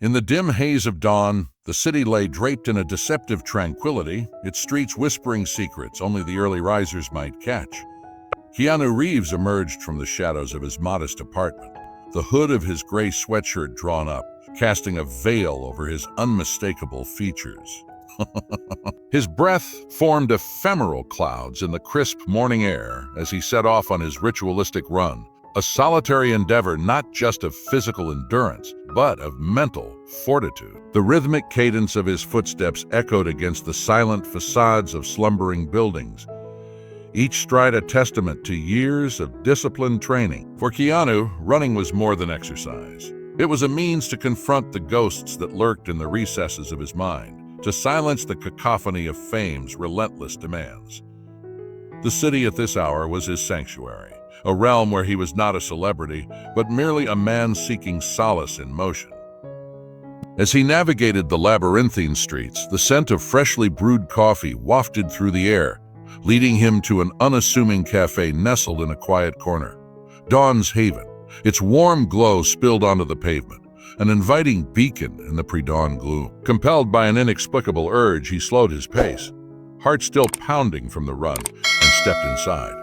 In the dim haze of dawn, the city lay draped in a deceptive tranquility, its streets whispering secrets only the early risers might catch. Keanu Reeves emerged from the shadows of his modest apartment, the hood of his gray sweatshirt drawn up, casting a veil over his unmistakable features. His breath formed ephemeral clouds in the crisp morning air as he set off on his ritualistic run, a solitary endeavor not just of physical endurance, but of mental fortitude. The rhythmic cadence of his footsteps echoed against the silent facades of slumbering buildings, each stride a testament to years of disciplined training. For Keanu, running was more than exercise. It was a means to confront the ghosts that lurked in the recesses of his mind, to silence the cacophony of fame's relentless demands. The city at this hour was his sanctuary, a realm where he was not a celebrity, but merely a man seeking solace in motion. As he navigated the labyrinthine streets, the scent of freshly brewed coffee wafted through the air, leading him to an unassuming cafe nestled in a quiet corner. Dawn's Haven, its warm glow spilled onto the pavement, an inviting beacon in the pre-dawn gloom. Compelled by an inexplicable urge, he slowed his pace, heart still pounding from the run, and stepped inside.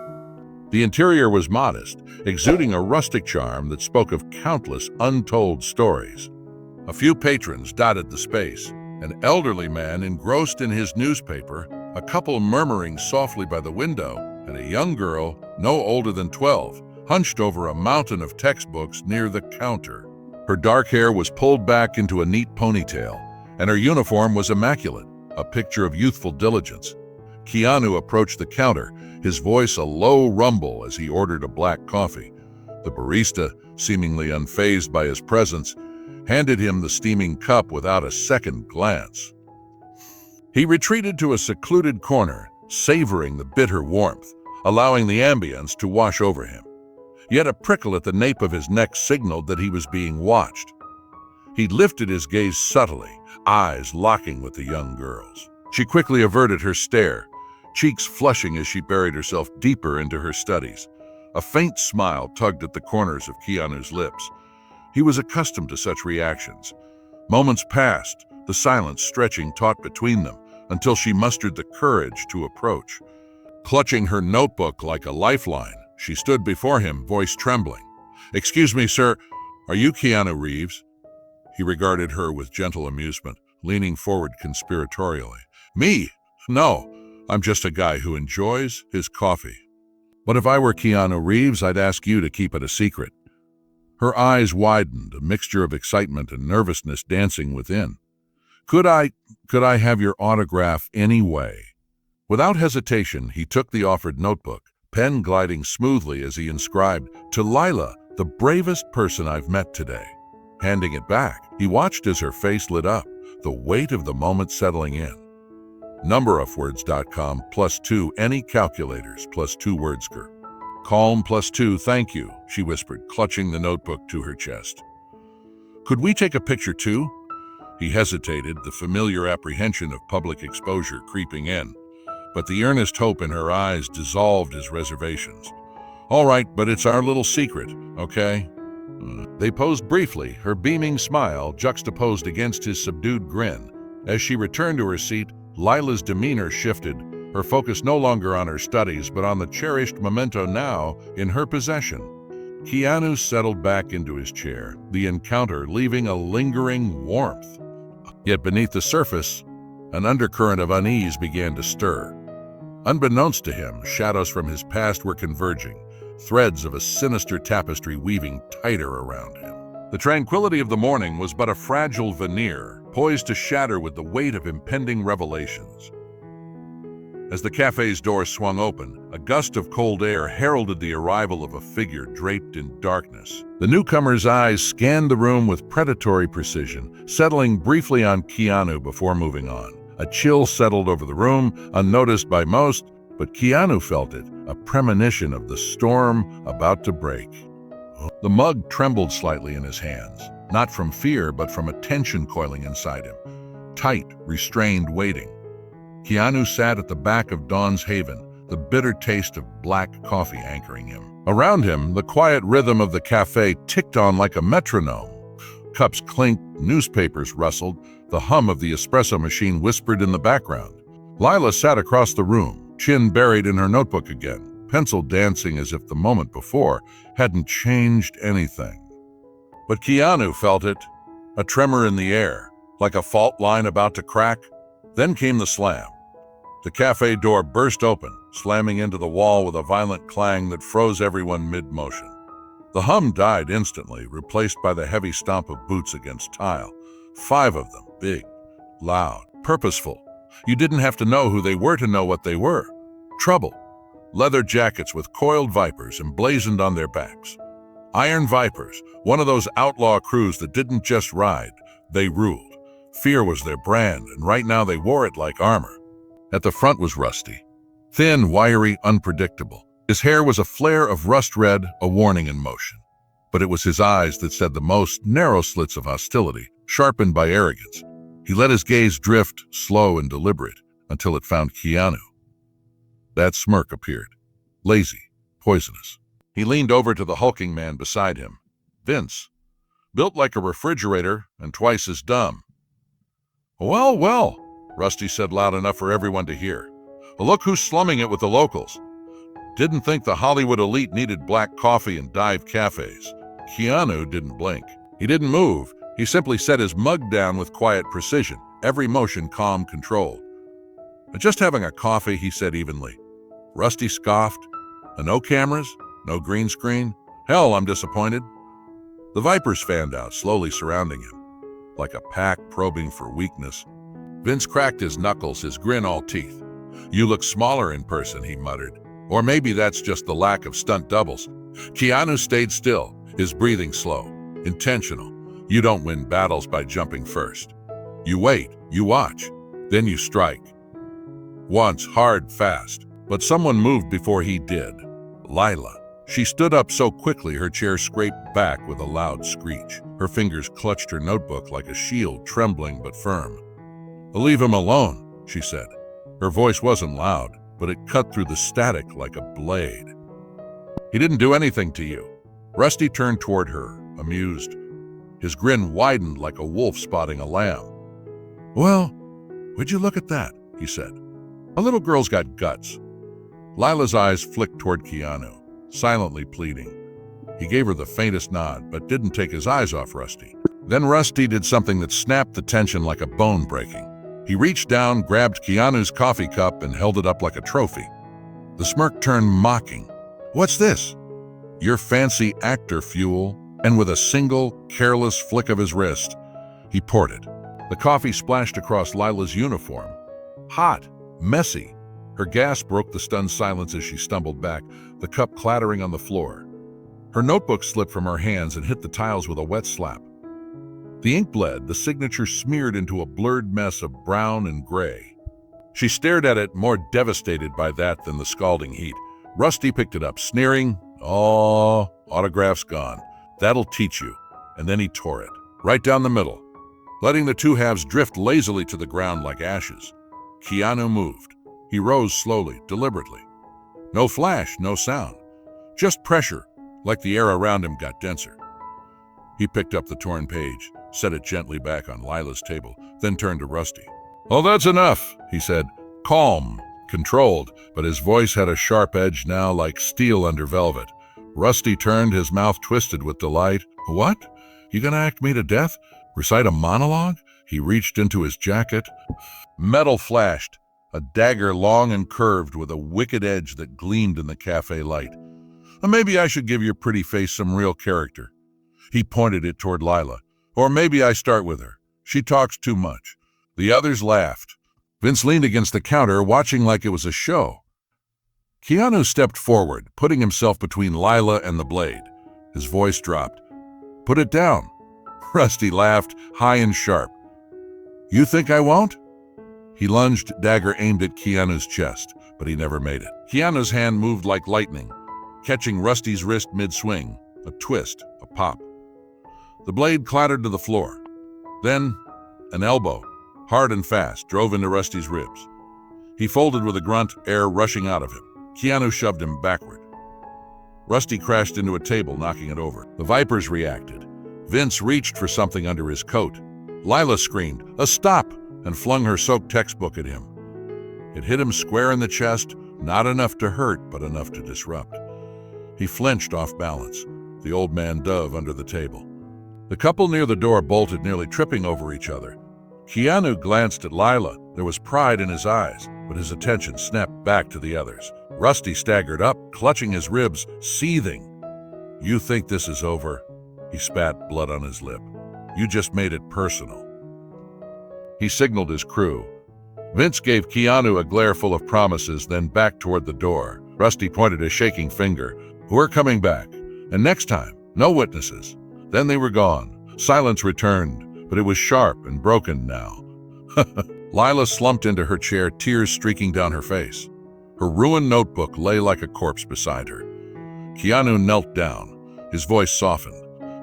The interior was modest, exuding a rustic charm that spoke of countless untold stories. A few patrons dotted the space, an elderly man engrossed in his newspaper, a couple murmuring softly by the window, and a young girl, no older than 12, hunched over a mountain of textbooks near the counter. Her dark hair was pulled back into a neat ponytail, and her uniform was immaculate, a picture of youthful diligence. Keanu approached the counter, his voice a low rumble as he ordered a black coffee. The barista, seemingly unfazed by his presence, handed him the steaming cup without a second glance. He retreated to a secluded corner, savoring the bitter warmth, allowing the ambience to wash over him. Yet a prickle at the nape of his neck signaled that he was being watched. He lifted his gaze subtly, eyes locking with the young girl's. She quickly averted her stare, cheeks flushing as she buried herself deeper into her studies. A faint smile tugged at the corners of Keanu's lips. He was accustomed to such reactions. Moments passed, the silence stretching taut between them, until she mustered the courage to approach. Clutching her notebook like a lifeline, she stood before him, voice trembling. "Excuse me, sir, are you Keanu Reeves?" He regarded her with gentle amusement, leaning forward conspiratorially. "Me? No, I'm just a guy who enjoys his coffee. But if I were Keanu Reeves, I'd ask you to keep it a secret." Her eyes widened, a mixture of excitement and nervousness dancing within. Could I have your autograph anyway?" Without hesitation, he took the offered notebook, pen gliding smoothly as he inscribed, "To Lila, the bravest person I've met today." Handing it back, he watched as her face lit up, the weight of the moment settling in. Numberofwords.com +2 any calculators +2 WordScr. "Calm +2 thank you," she whispered, clutching the notebook to her chest. "Could we take a picture too?" He hesitated, the familiar apprehension of public exposure creeping in. But the earnest hope in her eyes dissolved his reservations. "All right, but it's our little secret, okay?" They posed briefly, her beaming smile juxtaposed against his subdued grin. As she returned to her seat, Lila's demeanor shifted, her focus no longer on her studies but on the cherished memento now in her possession. Keanu settled back into his chair, the encounter leaving a lingering warmth. Yet beneath the surface, an undercurrent of unease began to stir. Unbeknownst to him, shadows from his past were converging, threads of a sinister tapestry weaving tighter around him. The tranquility of the morning was but a fragile veneer, poised to shatter with the weight of impending revelations. As the cafe's door swung open, a gust of cold air heralded the arrival of a figure draped in darkness. The newcomer's eyes scanned the room with predatory precision, settling briefly on Keanu before moving on. A chill settled over the room, unnoticed by most, but Keanu felt it, a premonition of the storm about to break. The mug trembled slightly in his hands, not from fear but from a tension coiling inside him. Tight, restrained waiting. Keanu sat at the back of Dawn's Haven, the bitter taste of black coffee anchoring him. Around him, the quiet rhythm of the cafe ticked on like a metronome. Cups clinked, newspapers rustled, the hum of the espresso machine whispered in the background. Lila sat across the room, chin buried in her notebook again, pencil dancing as if the moment before hadn't changed anything. But Keanu felt it, a tremor in the air, like a fault line about to crack. Then came the slam. The cafe door burst open, slamming into the wall with a violent clang that froze everyone mid-motion. The hum died instantly, replaced by the heavy stomp of boots against tile. 5 of them, big, loud, purposeful. You didn't have to know who they were to know what they were. Trouble. Leather jackets with coiled vipers emblazoned on their backs. Iron Vipers, one of those outlaw crews that didn't just ride, they ruled. Fear was their brand, and right now they wore it like armor. At the front was Rusty. Thin, wiry, unpredictable. His hair was a flare of rust red, a warning in motion. But it was his eyes that said the most, narrow slits of hostility, sharpened by arrogance. He let his gaze drift, slow and deliberate, until it found Keanu. That smirk appeared. Lazy, poisonous. He leaned over to the hulking man beside him. Vince. Built like a refrigerator and twice as dumb. "Well, well," Rusty said loud enough for everyone to hear. "Look who's slumming it with the locals. Didn't think the Hollywood elite needed black coffee and dive cafes." Keanu didn't blink. He didn't move. He simply set his mug down with quiet precision, every motion calm, controlled. "Just having a coffee," he said evenly. Rusty scoffed. "No cameras? No green screen? Hell, I'm disappointed." The Vipers fanned out, slowly surrounding him, like a pack probing for weakness. Vince cracked his knuckles, his grin all teeth. "You look smaller in person," he muttered. "Or maybe that's just the lack of stunt doubles." Keanu stayed still, his breathing slow, intentional. You don't win battles by jumping first. You wait, you watch, then you strike. Once, hard, fast, but someone moved before he did. Lila. She stood up so quickly her chair scraped back with a loud screech. Her fingers clutched her notebook like a shield, trembling but firm. "Leave him alone," she said. Her voice wasn't loud, but it cut through the static like a blade. "He didn't do anything to you." Rusty turned toward her, amused. His grin widened like a wolf spotting a lamb. "Well, would you look at that?" he said. "A little girl's got guts." Lila's eyes flicked toward Keanu, silently pleading. He gave her the faintest nod, but didn't take his eyes off Rusty. Then Rusty did something that snapped the tension like a bone breaking. He reached down, grabbed Keanu's coffee cup, and held it up like a trophy. The smirk turned mocking. "What's this?" "Your fancy actor fuel." And with a single, careless flick of his wrist, he poured it. The coffee splashed across Lila's uniform. Hot, messy. Her gasp broke the stunned silence as she stumbled back, the cup clattering on the floor. Her notebook slipped from her hands and hit the tiles with a wet slap. The ink bled, the signature smeared into a blurred mess of brown and gray. She stared at it, more devastated by that than the scalding heat. Rusty picked it up, sneering, "Oh, autograph's gone. That'll teach you." And then he tore it, right down the middle, letting the two halves drift lazily to the ground like ashes. Keanu moved. He rose slowly, deliberately. No flash, no sound. Just pressure, like the air around him got denser. He picked up the torn page, set it gently back on Lila's table, then turned to Rusty. "Oh, that's enough," he said, calm, controlled, but his voice had a sharp edge now like steel under velvet. Rusty turned, his mouth twisted with delight. "What? You gonna act me to death? Recite a monologue?" He reached into his jacket. Metal flashed, a dagger long and curved with a wicked edge that gleamed in the cafe light. "Maybe I should give your pretty face some real character." He pointed it toward Lila. "Or maybe I start with her. She talks too much." The others laughed. Vince leaned against the counter, watching like it was a show. Keanu stepped forward, putting himself between Lila and the blade. His voice dropped. "Put it down." Rusty laughed, high and sharp. "You think I won't?" He lunged, dagger aimed at Keanu's chest, but he never made it. Keanu's hand moved like lightning, catching Rusty's wrist mid-swing. A twist, a pop. The blade clattered to the floor. Then, an elbow, hard and fast, drove into Rusty's ribs. He folded with a grunt, air rushing out of him. Keanu shoved him backward. Rusty crashed into a table, knocking it over. The Vipers reacted. Vince reached for something under his coat. Lila screamed, "A stop!" and flung her soaked textbook at him. It hit him square in the chest, not enough to hurt, but enough to disrupt. He flinched off balance. The old man dove under the table. The couple near the door bolted, nearly tripping over each other. Keanu glanced at Lila. There was pride in his eyes, but his attention snapped back to the others. Rusty staggered up, clutching his ribs, seething. "You think this is over?" He spat, blood on his lip. "You just made it personal." He signaled his crew. Vince gave Keanu a glare full of promises, then backed toward the door. Rusty pointed a shaking finger. "We're coming back. And next time, no witnesses." Then they were gone. Silence returned, but it was sharp and broken now. Lila slumped into her chair, tears streaking down her face. Her ruined notebook lay like a corpse beside her. Keanu knelt down. His voice softened.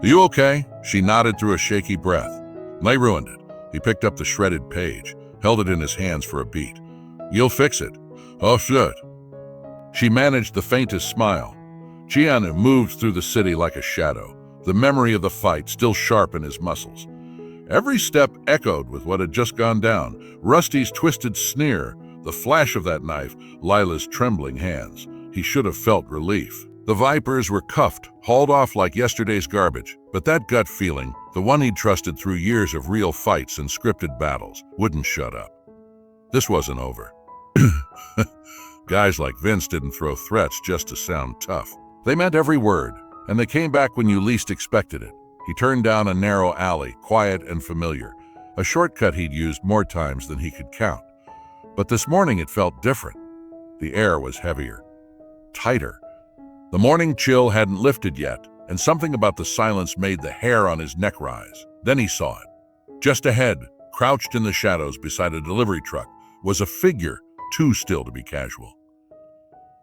"Are you okay?" She nodded through a shaky breath. "They ruined it." He picked up the shredded page, held it in his hands for a beat. "You'll fix it." "Oh, shit." She managed the faintest smile. Keanu moved through the city like a shadow, the memory of the fight still sharp in his muscles. Every step echoed with what had just gone down. Rusty's twisted sneer, the flash of that knife, Lila's trembling hands. He should have felt relief. The Vipers were cuffed, hauled off like yesterday's garbage, but that gut feeling, the one he'd trusted through years of real fights and scripted battles, wouldn't shut up. This wasn't over. Guys like Vince didn't throw threats just to sound tough. They meant every word, and they came back when you least expected it. He turned down a narrow alley, quiet and familiar, a shortcut he'd used more times than he could count. But this morning it felt different. The air was heavier, tighter. The morning chill hadn't lifted yet, and something about the silence made the hair on his neck rise. Then he saw it. Just ahead, crouched in the shadows beside a delivery truck, was a figure too still to be casual.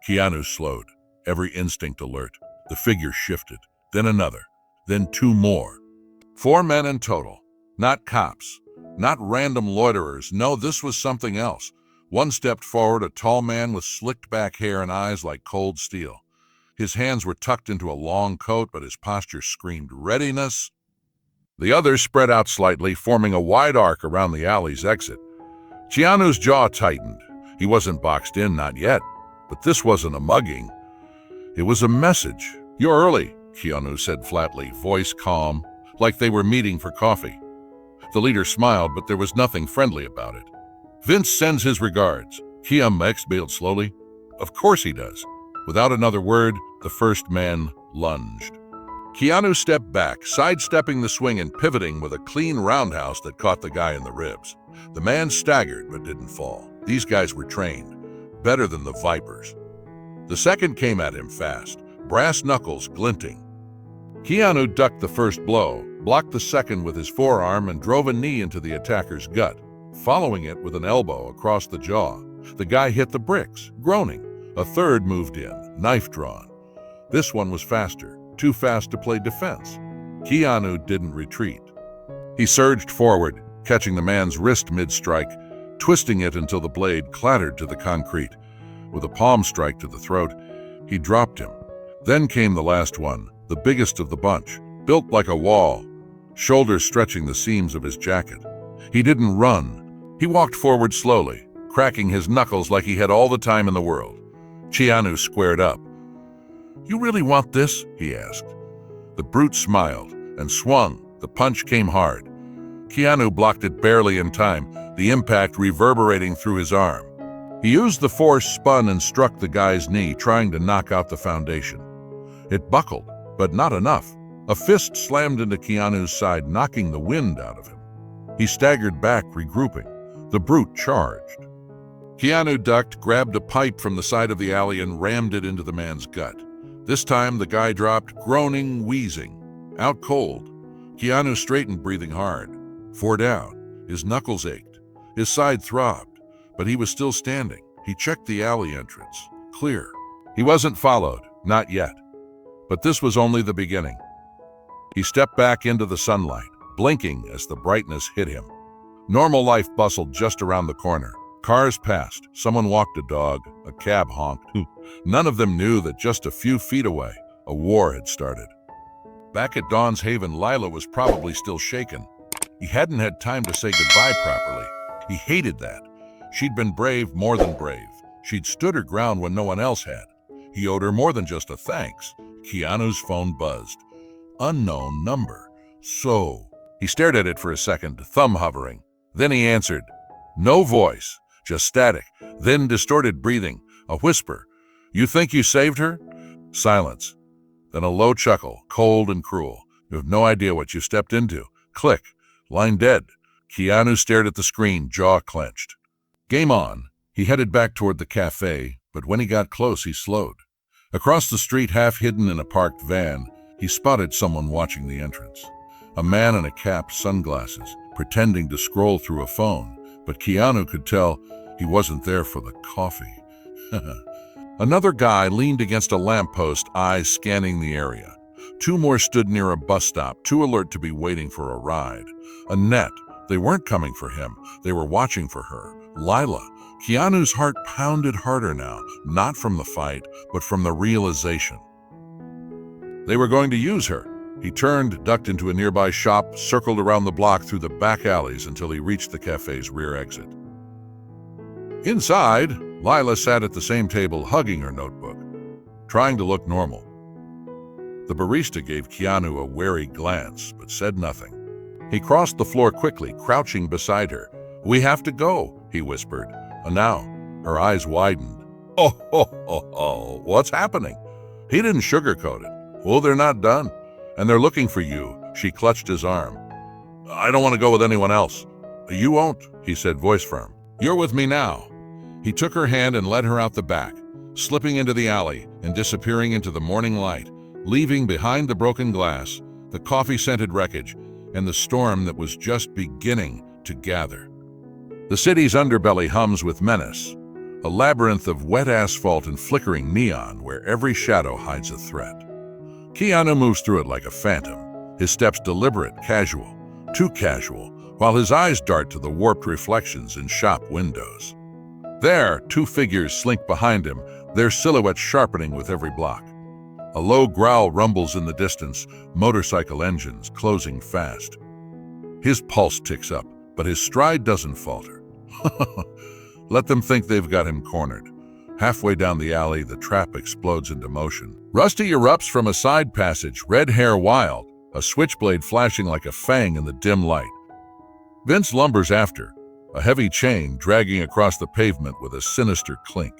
Keanu slowed, every instinct alert. The figure shifted, then another, then two more. 4 men in total. Not cops, not random loiterers. No, this was something else. One stepped forward, a tall man with slicked back hair and eyes like cold steel. His hands were tucked into a long coat, but his posture screamed readiness. The others spread out slightly, forming a wide arc around the alley's exit. Keanu's jaw tightened. He wasn't boxed in, not yet. But this wasn't a mugging. It was a message. "You're early," Keanu said flatly, voice calm, like they were meeting for coffee. The leader smiled, but there was nothing friendly about it. "Vince sends his regards," Keanu exhaled slowly. "Of course he does." Without another word, the first man lunged. Keanu stepped back, sidestepping the swing and pivoting with a clean roundhouse that caught the guy in the ribs. The man staggered but didn't fall. These guys were trained, better than the Vipers. The second came at him fast, brass knuckles glinting. Keanu ducked the first blow, blocked the second with his forearm, and drove a knee into the attacker's gut, following it with an elbow across the jaw. The guy hit the bricks, groaning. A third moved in, knife drawn. This one was faster, too fast to play defense. Keanu didn't retreat. He surged forward, catching the man's wrist mid-strike, twisting it until the blade clattered to the concrete. With a palm strike to the throat, he dropped him. Then came the last one, the biggest of the bunch, built like a wall, shoulders stretching the seams of his jacket. He didn't run. He walked forward slowly, cracking his knuckles like he had all the time in the world. Keanu squared up. "You really want this?" he asked. The brute smiled and swung. The punch came hard. Keanu blocked it barely in time, the impact reverberating through his arm. He used the force, spun, and struck the guy's knee, trying to knock out the foundation. It buckled, but not enough. A fist slammed into Keanu's side, knocking the wind out of him. He staggered back, regrouping. The brute charged. Keanu ducked, grabbed a pipe from the side of the alley, and rammed it into the man's gut. This time, the guy dropped, groaning, wheezing. Out cold. Keanu straightened, breathing hard. 4 down. His knuckles ached. His side throbbed, but he was still standing. He checked the alley entrance. Clear. He wasn't followed, not yet. But this was only the beginning. He stepped back into the sunlight, blinking as the brightness hit him. Normal life bustled just around the corner. Cars passed, someone walked a dog, a cab honked. None of them knew that just a few feet away, a war had started. Back at Dawn's Haven, Lila was probably still shaken. He hadn't had time to say goodbye properly. He hated that. She'd been brave, more than brave. She'd stood her ground when no one else had. He owed her more than just a thanks. Keanu's phone buzzed. Unknown number. So, he stared at it for a second, thumb hovering. Then he answered. No voice, just static, then distorted breathing, a whisper. You think you saved her? Silence. Then a low chuckle, cold and cruel. You have no idea what you stepped into. Click. Line dead. Keanu stared at the screen, jaw clenched. Game on. He headed back toward the café, but when he got close, he slowed. Across the street, half hidden in a parked van, he spotted someone watching the entrance. A man in a cap, sunglasses, pretending to scroll through a phone, but Keanu could tell he wasn't there for the coffee. Another guy leaned against a lamppost, eyes scanning the area. Two more stood near a bus stop, too alert to be waiting for a ride. Annette. They weren't coming for him. They were watching for her. Lila. Keanu's heart pounded harder now, not from the fight, but from the realization. They were going to use her. He turned, ducked into a nearby shop, circled around the block through the back alleys until he reached the cafe's rear exit. Inside, Lila sat at the same table, hugging her notebook, trying to look normal. The barista gave Keanu a wary glance, but said nothing. He crossed the floor quickly, crouching beside her. We have to go, he whispered. And now, her eyes widened. Oh, what's happening? He didn't sugarcoat it. Well, they're not done. And they're looking for you. She clutched his arm. I don't want to go with anyone else. You won't, he said, voice firm. You're with me now. He took her hand and led her out the back, slipping into the alley and disappearing into the morning light, leaving behind the broken glass, the coffee-scented wreckage, and the storm that was just beginning to gather. The city's underbelly hums with menace, a labyrinth of wet asphalt and flickering neon where every shadow hides a threat. Keanu moves through it like a phantom, his steps deliberate, casual, too casual, while his eyes dart to the warped reflections in shop windows. There, two figures slink behind him, their silhouettes sharpening with every block. A low growl rumbles in the distance, motorcycle engines closing fast. His pulse ticks up, but his stride doesn't falter. Let them think they've got him cornered. Halfway down the alley, the trap explodes into motion. Rusty erupts from a side passage, red hair wild, a switchblade flashing like a fang in the dim light. Vince lumbers after, a heavy chain dragging across the pavement with a sinister clink.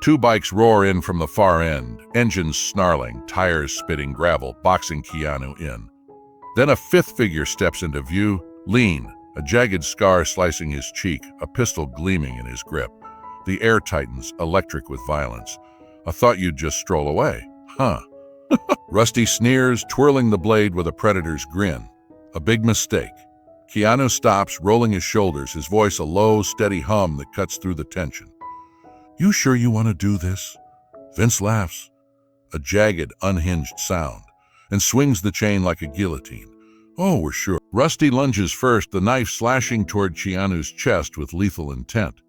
Two bikes roar in from the far end, engines snarling, tires spitting gravel, boxing Keanu in. Then a fifth figure steps into view, lean, a jagged scar slicing his cheek, a pistol gleaming in his grip. The air tightens, electric with violence. I thought you'd just stroll away, huh? Rusty sneers, twirling the blade with a predator's grin. A big mistake. Keanu stops, rolling his shoulders, his voice a low, steady hum that cuts through the tension. You sure you want to do this? Vince laughs, a jagged, unhinged sound, and swings the chain like a guillotine. Oh, we're sure. Rusty lunges first, the knife slashing toward Keanu's chest with lethal intent.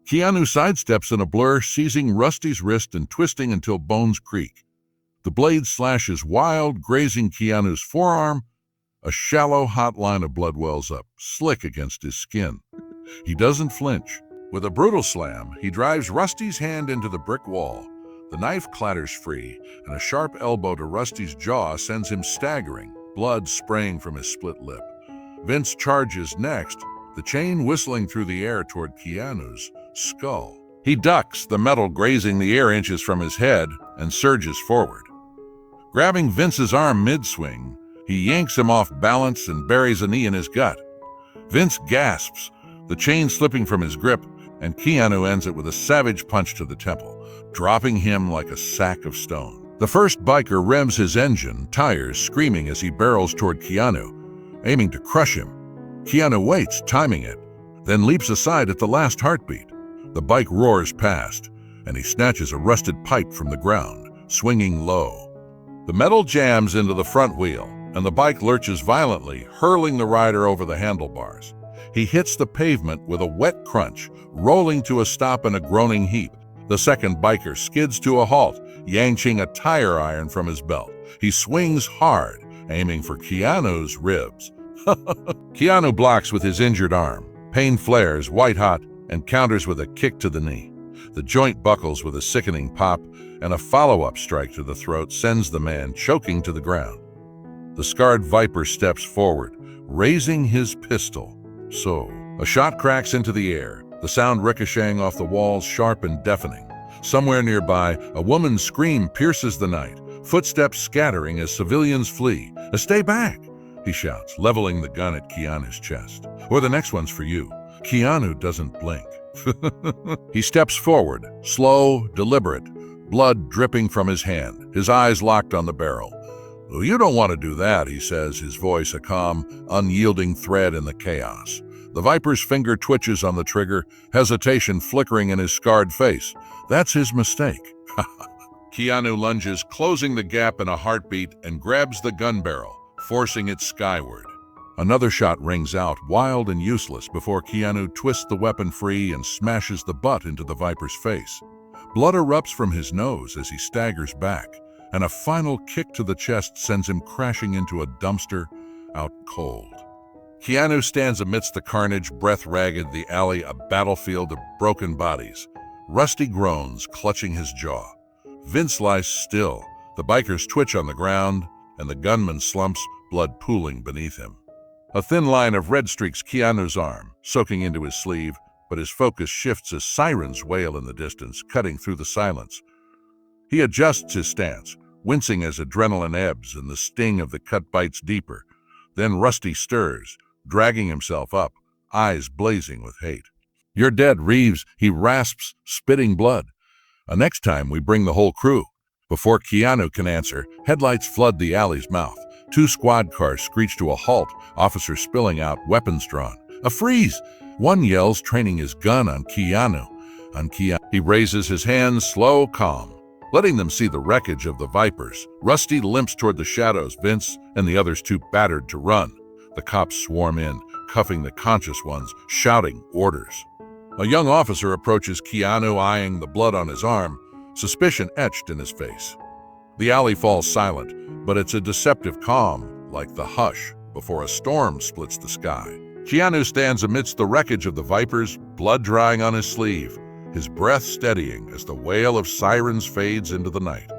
Keanu sidesteps in a blur, seizing Rusty's wrist and twisting until bones creak. The blade slashes wild, grazing Keanu's forearm. A shallow, hot line of blood wells up, slick against his skin. He doesn't flinch. With a brutal slam, he drives Rusty's hand into the brick wall. The knife clatters free, and a sharp elbow to Rusty's jaw sends him staggering, blood spraying from his split lip. Vince charges next, the chain whistling through the air toward Keanu's skull. He ducks, the metal grazing the air inches from his head, and surges forward. Grabbing Vince's arm mid-swing, he yanks him off balance and buries a knee in his gut. Vince gasps, the chain slipping from his grip, and Keanu ends it with a savage punch to the temple, dropping him like a sack of stone. The first biker revs his engine, tires screaming as he barrels toward Keanu, aiming to crush him. Keanu waits, timing it, then leaps aside at the last heartbeat. The bike roars past, and he snatches a rusted pipe from the ground, swinging low. The metal jams into the front wheel, and the bike lurches violently, hurling the rider over the handlebars. He hits the pavement with a wet crunch, rolling to a stop in a groaning heap. The second biker skids to a halt, yanking a tire iron from his belt. He swings hard, aiming for Keanu's ribs. Keanu blocks with his injured arm. Pain flares, white-hot, and counters with a kick to the knee. The joint buckles with a sickening pop, and a follow-up strike to the throat sends the man choking to the ground. The scarred Viper steps forward, raising his pistol. So, a shot cracks into the air, the sound ricocheting off the walls sharp and deafening. Somewhere nearby, a woman's scream pierces the night, footsteps scattering as civilians flee. "Stay back!" he shouts, leveling the gun at Keanu's chest. "Or the next one's for you." Keanu doesn't blink. He steps forward, slow, deliberate, blood dripping from his hand, his eyes locked on the barrel. "Well, you don't want to do that," he says, his voice a calm, unyielding thread in the chaos. The Viper's finger twitches on the trigger, hesitation flickering in his scarred face. That's his mistake. Keanu lunges, closing the gap in a heartbeat, and grabs the gun barrel, forcing it skyward. Another shot rings out, wild and useless, before Keanu twists the weapon free and smashes the butt into the Viper's face. Blood erupts from his nose as he staggers back, and a final kick to the chest sends him crashing into a dumpster, out cold. Keanu stands amidst the carnage, breath ragged, the alley a battlefield of broken bodies. Rusty groans clutching his jaw. Vince lies still, the bikers twitch on the ground, and the gunman slumps, blood pooling beneath him. A thin line of red streaks Keanu's arm, soaking into his sleeve, but his focus shifts as sirens wail in the distance, cutting through the silence. He adjusts his stance, wincing as adrenaline ebbs and the sting of the cut bites deeper. Then Rusty stirs, dragging himself up, eyes blazing with hate. "You're dead, Reeves," he rasps, spitting blood. "Next time we bring the whole crew." Before Keanu can answer, headlights flood the alley's mouth. Two squad cars screech to a halt, officers spilling out, weapons drawn. "A freeze!" One yells, training his gun on Keanu. He raises his hands, slow, calm, letting them see the wreckage of the Vipers. Rusty limps toward the shadows, Vince and the others too battered to run. The cops swarm in, cuffing the conscious ones, shouting orders. A young officer approaches Keanu, eyeing the blood on his arm, suspicion etched in his face. The alley falls silent, but it's a deceptive calm, like the hush before a storm splits the sky. Keanu stands amidst the wreckage of the Vipers, blood drying on his sleeve, his breath steadying as the wail of sirens fades into the night.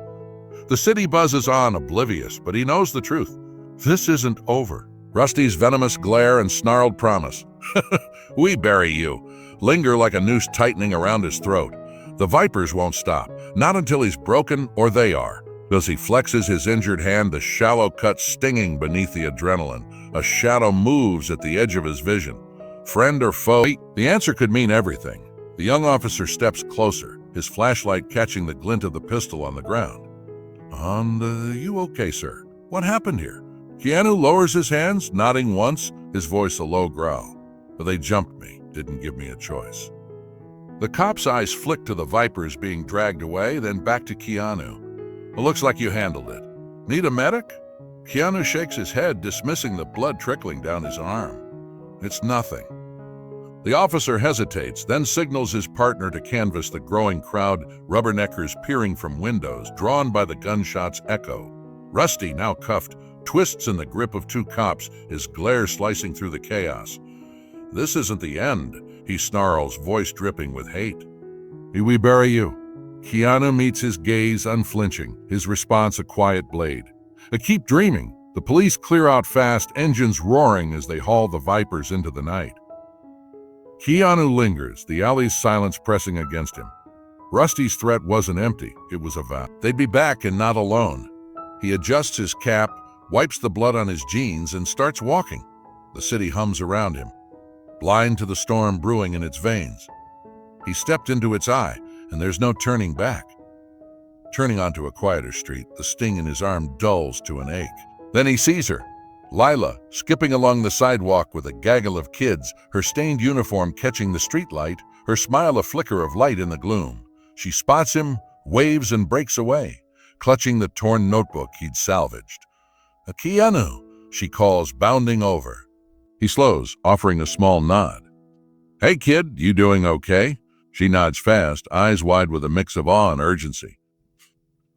The city buzzes on, oblivious, but he knows the truth. This isn't over. Rusty's venomous glare and snarled promise. "We bury you," linger like a noose tightening around his throat. The Vipers won't stop, not until he's broken or they are. As he flexes his injured hand, the shallow cut stinging beneath the adrenaline, a shadow moves at the edge of his vision. Friend or foe? The answer could mean everything. The young officer steps closer, his flashlight catching the glint of the pistol on the ground. You okay, sir? What happened here?" Keanu lowers his hands, nodding once, his voice a low growl. "They jumped me, didn't give me a choice." The cop's eyes flick to the Vipers being dragged away, then back to Keanu. "It looks like you handled it. Need a medic?" Keanu shakes his head, dismissing the blood trickling down his arm. "It's nothing." The officer hesitates, then signals his partner to canvass the growing crowd, rubberneckers peering from windows, drawn by the gunshot's echo. Rusty, now cuffed, twists in the grip of two cops, his glare slicing through the chaos. "This isn't the end," he snarls, voice dripping with hate. "We bury you." Keanu meets his gaze unflinching, his response a quiet blade. "Keep dreaming." The police clear out fast, engines roaring as they haul the Vipers into the night. Keanu lingers, the alley's silence pressing against him. Rusty's threat wasn't empty, it was a vow. They'd be back and not alone. He adjusts his cap, wipes the blood on his jeans, and starts walking. The city hums around him, blind to the storm brewing in its veins. He stepped into its eye, and there's no turning back. Turning onto a quieter street, the sting in his arm dulls to an ache. Then he sees her, Lila, skipping along the sidewalk with a gaggle of kids, her stained uniform catching the streetlight, her smile a flicker of light in the gloom. She spots him, waves, and breaks away, clutching the torn notebook he'd salvaged. "Keanu," she calls, bounding over. He slows, offering a small nod. "Hey kid, you doing okay?" She nods fast, eyes wide with a mix of awe and urgency.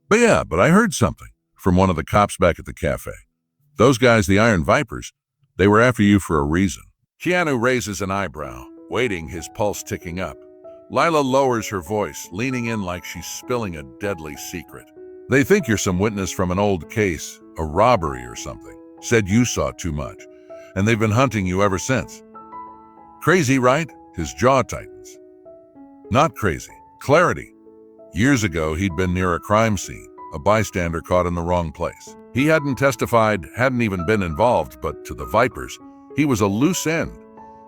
But I heard something," from one of the cops back at the cafe. Those guys, the Iron Vipers, they were after you for a reason. Keanu raises an eyebrow, waiting, his pulse ticking up. Lila lowers her voice, leaning in like she's spilling a deadly secret. They think you're some witness from an old case, a robbery or something. Said you saw too much, and they've been hunting you ever since. Crazy, right? His jaw tightens. Not crazy. Clarity. Years ago, he'd been near a crime scene, a bystander caught in the wrong place. He hadn't testified, hadn't even been involved, but to the Vipers, he was a loose end,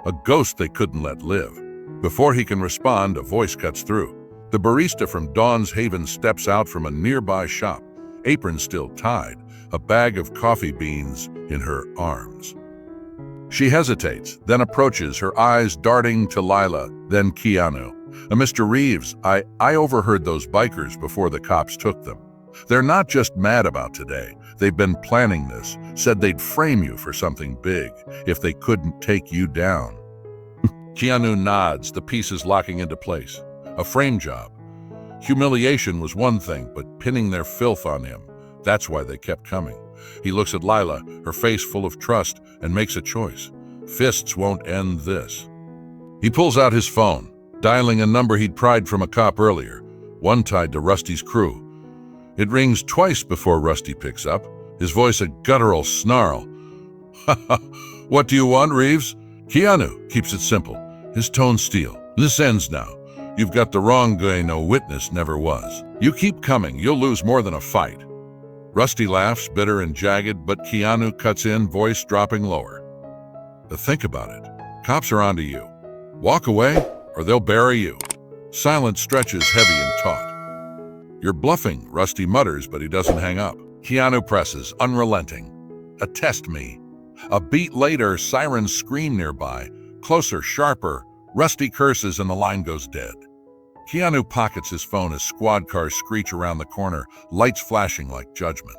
a ghost they couldn't let live. Before he can respond, a voice cuts through. The barista from Dawn's Haven steps out from a nearby shop, apron still tied, a bag of coffee beans in her arms. She hesitates, then approaches, her eyes darting to Lila, then Keanu. Mr. Reeves, I overheard those bikers before the cops took them. They're not just mad about today. They've been planning this, said they'd frame you for something big if they couldn't take you down. Keanu nods, the pieces locking into place. A frame job. Humiliation was one thing, but pinning their filth on him, that's why they kept coming. He looks at Lila, her face full of trust, and makes a choice. Fists won't end this. He pulls out his phone, dialing a number he'd pried from a cop earlier, one tied to Rusty's crew. It rings twice before Rusty picks up, his voice a guttural snarl. "Ha ha, what do you want, Reeves?" Keanu keeps it simple, his tone steel. "This ends now. You've got the wrong guy, no witness never was. You keep coming, you'll lose more than a fight." Rusty laughs, bitter and jagged, but Keanu cuts in, voice dropping lower. Think about it. Cops are onto you. Walk away, or they'll bury you. Silence stretches heavy and taut. "You're bluffing," Rusty mutters, but he doesn't hang up. Keanu presses, unrelenting. "Attest me." A beat later, sirens scream nearby. Closer, sharper. Rusty curses and the line goes dead. Keanu pockets his phone as squad cars screech around the corner, lights flashing like judgment.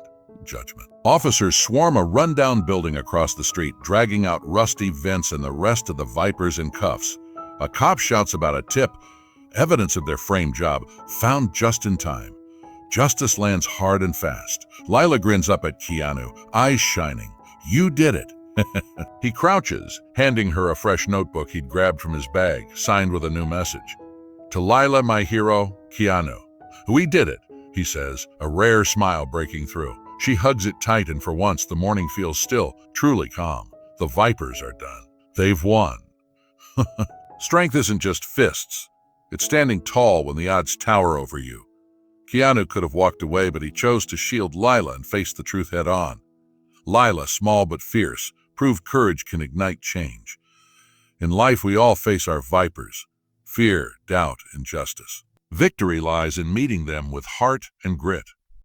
Officers swarm a rundown building across the street, dragging out Rusty, Vince, and the rest of the Vipers in cuffs. A cop shouts about a tip, evidence of their frame job, found just in time. Justice lands hard and fast. Lila grins up at Keanu, eyes shining. "You did it." He crouches, handing her a fresh notebook he'd grabbed from his bag, signed with a new message. "To Lila, my hero, Keanu." "We did it," he says, a rare smile breaking through. She hugs it tight, and for once the morning feels still, truly calm. The Vipers are done. They've won. Strength isn't just fists. It's standing tall when the odds tower over you. Keanu could have walked away, but he chose to shield Lila and face the truth head on. Lila, small but fierce, proved courage can ignite change. In life, we all face our Vipers. Fear, doubt, injustice. Victory lies in meeting them with heart and grit.